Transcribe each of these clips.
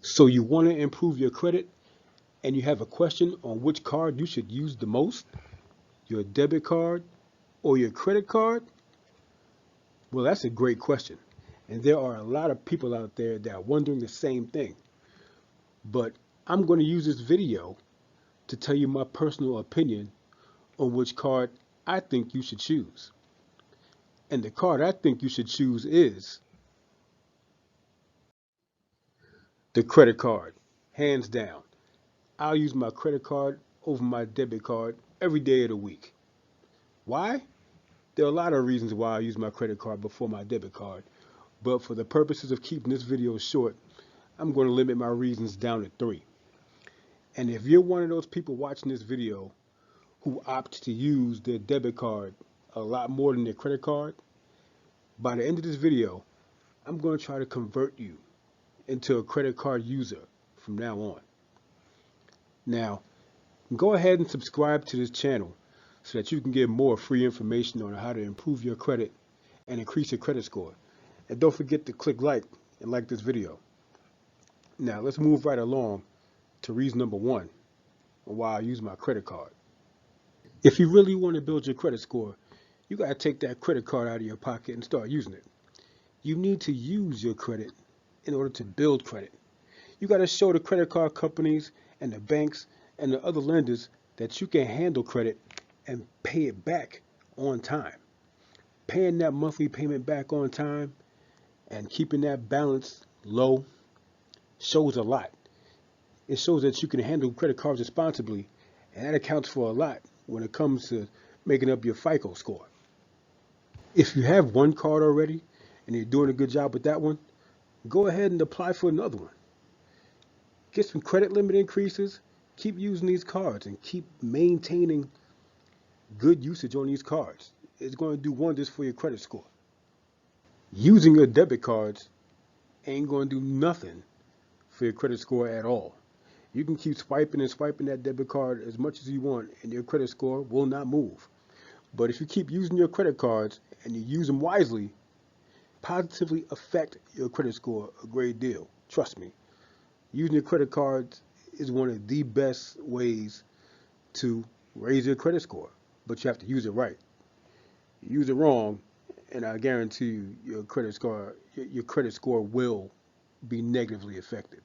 So you want to improve your credit and you have a question on which card you should use the most, your debit card or your credit card? Well, that's a great question. And there are a lot of people out there that are wondering the same thing. But I'm going to use this video to tell you my personal opinion on which card I think you should choose. And the card I think you should choose is the credit card, hands down. I'll use my credit card over my debit card every day of the week. Why? There are a lot of reasons why I use my credit card before my debit card, but for the purposes of keeping this video short, I'm going to limit my reasons down to 3. And if you're one of those people watching this video who opt to use their debit card a lot more than their credit card, by the end of this video, I'm going to try to convert you into a credit card user from now on. Now, go ahead and subscribe to this channel so that you can get more free information on how to improve your credit and increase your credit score. And don't forget to click like and like this video. Now, let's move right along to reason number 1 on why I use my credit card. If you really want to build your credit score, you got to take that credit card out of your pocket and start using it. You need to use your credit in order to build credit. You got to show the credit card companies and the banks and the other lenders that you can handle credit and pay it back on time. Paying that monthly payment back on time and keeping that balance low shows a lot. It shows that you can handle credit cards responsibly, and that accounts for a lot when it comes to making up your FICO score. If you have one card already and you're doing a good job with that one, go ahead and apply for another one. Get some credit limit increases, keep using these cards, and keep maintaining good usage on these cards. It's going to do wonders for your credit score. Using your debit cards ain't going to do nothing for your credit score at all. You can keep swiping and swiping that debit card as much as you want and your credit score will not move. But if you keep using your credit cards and you use them wisely, positively affect your credit score a great deal. Trust me. Using your credit cards is one of the best ways to raise your credit score, but you have to use it right. Use it wrong, and I guarantee you your credit score will be negatively affected.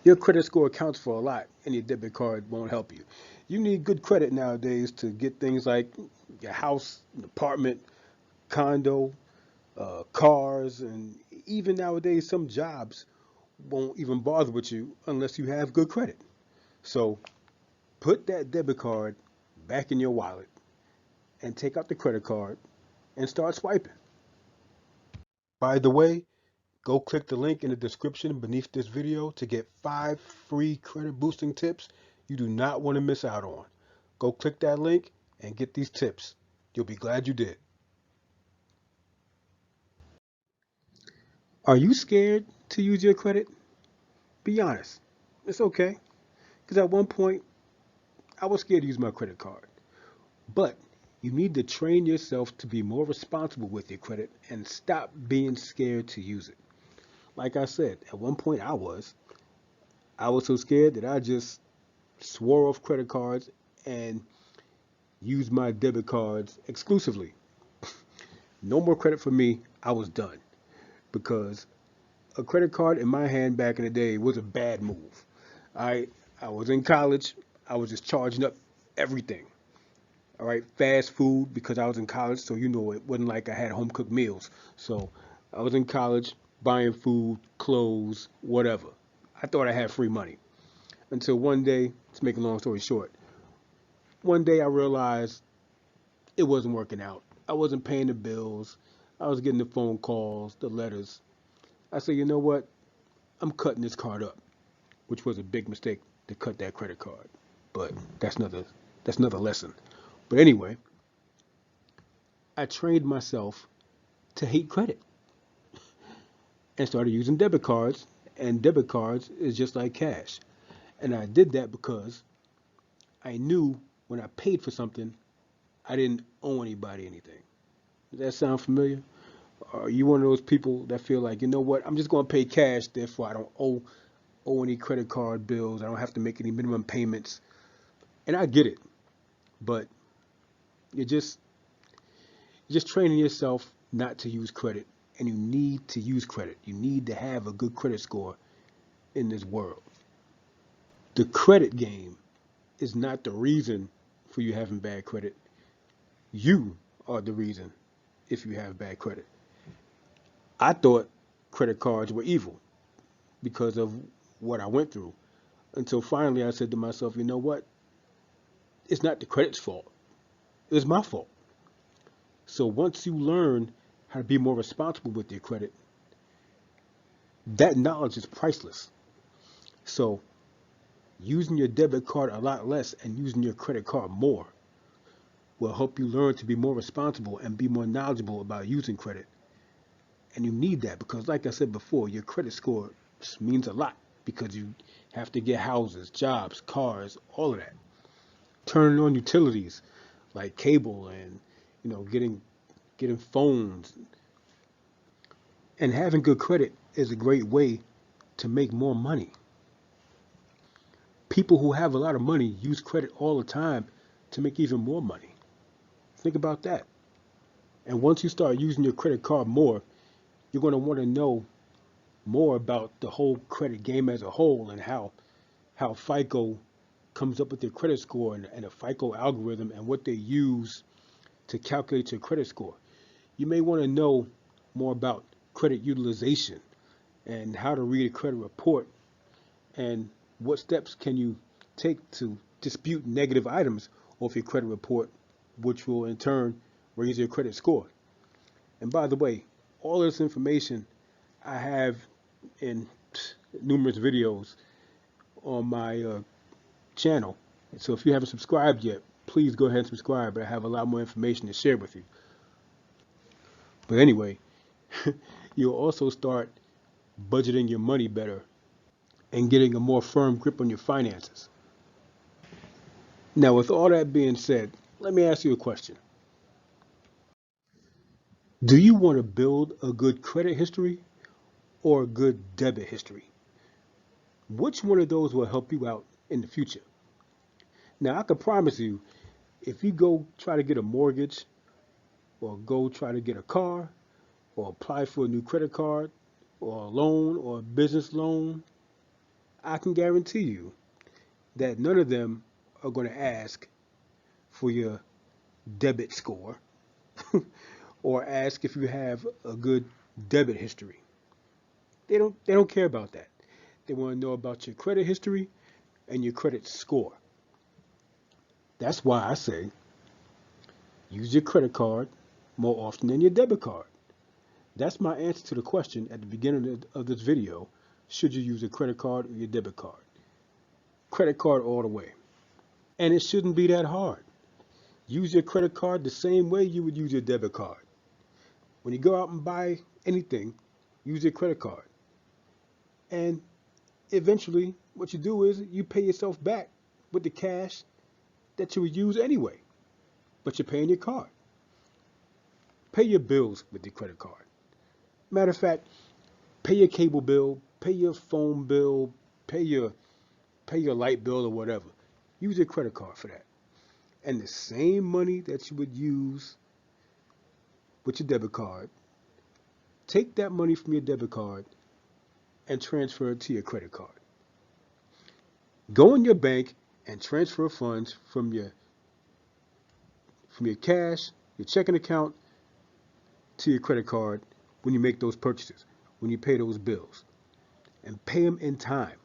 Your credit score accounts for a lot, and your debit card won't help you. You need good credit nowadays to get things like your house, an apartment, condo, cars, and even nowadays some jobs won't even bother with you unless you have good credit. So put that debit card back in your wallet and take out the credit card and start swiping. By the way, go click the link in the description beneath this video to get 5 free credit boosting tips you do not want to miss out on. Go click that link and get these tips. You'll be glad you did. Are you scared to use your credit? Be honest. It's okay. Because at one point, I was scared to use my credit card. But you need to train yourself to be more responsible with your credit and stop being scared to use it. Like I said, at one point I was so scared that I just swore off credit cards and used my debit cards exclusively. No more credit for me. I was done because a credit card in my hand back in the day was a bad move. I I was in college. I was just charging up everything. All right, fast food because I was in college, so it wasn't like I had home cooked meals. So I was in college buying food, clothes, whatever. I thought I had free money until one day, to make a long story short, one day I realized it wasn't working out. I wasn't paying the bills. I was getting the phone calls, the letters. I said, you know what? I'm cutting this card up, which was a big mistake to cut that credit card. But that's another lesson. But anyway, I trained myself to hate credit and started using debit cards. And debit cards is just like cash. And I did that because I knew when I paid for something, I didn't owe anybody anything. Does that sound familiar? Are you one of those people that feel like, you know what, I'm just going to pay cash, therefore I don't owe any credit card bills, I don't have to make any minimum payments? And I get it, but you're just training yourself not to use credit, and you need to use credit. You need to have a good credit score in this world. The credit game is not the reason for you having bad credit. You are the reason if you have bad credit. I thought credit cards were evil because of what I went through until finally I said to myself, you know what? It's not the credit's fault. It was my fault. So once you learn how to be more responsible with your credit, that knowledge is priceless. So using your debit card a lot less and using your credit card more will help you learn to be more responsible and be more knowledgeable about using credit. And you need that because, like I said before, your credit score means a lot because you have to get houses, jobs, cars, all of that. Turning on utilities like cable and getting phones. And having good credit is a great way to make more money. People who have a lot of money use credit all the time to make even more money. Think about that. And once you start using your credit card more, you're going to want to know more about the whole credit game as a whole and how FICO comes up with their credit score and a FICO algorithm and what they use to calculate your credit score. You may want to know more about credit utilization and how to read a credit report and what steps can you take to dispute negative items off your credit report, which will in turn raise your credit score. And by the way, all this information I have in numerous videos on my channel. So if you haven't subscribed yet, please go ahead and subscribe. I have a lot more information to share with you. But anyway, you'll also start budgeting your money better and getting a more firm grip on your finances. Now, with all that being said, let me ask you a question. Do you want to build a good credit history or a good debit history? Which one of those will help you out in the future? Now, I can promise you, if you go try to get a mortgage or go try to get a car or apply for a new credit card or a loan or a business loan, I can guarantee you that none of them are going to ask for your debit score or ask if you have a good debit history. They don't care about that. They want to know about your credit history and your credit score. That's why I say use your credit card more often than your debit card. That's my answer to the question at the beginning of this video. Should you use a credit card or your debit card? Credit card all the way. And it shouldn't be that hard. Use your credit card the same way you would use your debit card. When you go out and buy anything, use your credit card. And eventually, what you do is you pay yourself back with the cash that you would use anyway, but you're paying your card. Pay your bills with your credit card. Matter of fact, pay your cable bill, pay your phone bill, pay your light bill or whatever. Use your credit card for that. And the same money that you would use with your debit card, take that money from your debit card and transfer it to your credit card. Go in your bank and transfer funds from your cash, your checking account to your credit card when you make those purchases, when you pay those bills. And pay them in time.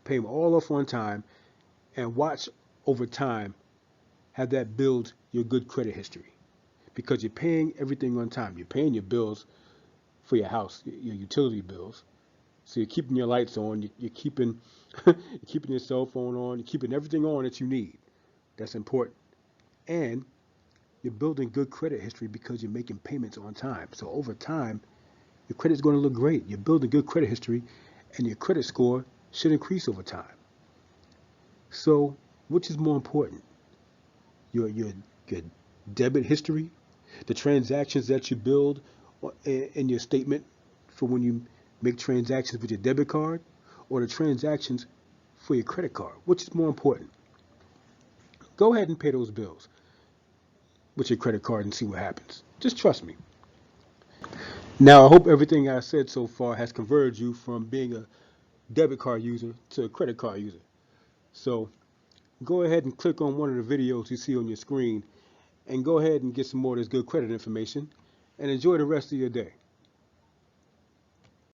Pay them all off on time and watch over time how that builds your good credit history. Because you're paying everything on time. You're paying your bills for your house, your utility bills. So you're keeping your lights on, you're keeping you're keeping your cell phone on, you're keeping everything on that you need. That's important. And you're building good credit history because you're making payments on time. So over time, your credit's going to look great. You're building good credit history and your credit score should increase over time. So which is more important? Your debit history, the transactions that you build in your statement for when you make transactions with your debit card, or the transactions for your credit card? Which is more important? Go ahead and pay those bills with your credit card and see what happens. Just trust me. Now, I hope everything I said so far has converted you from being a debit card user to a credit card user. So go ahead and click on one of the videos you see on your screen and go ahead and get some more of this good credit information and enjoy the rest of your day.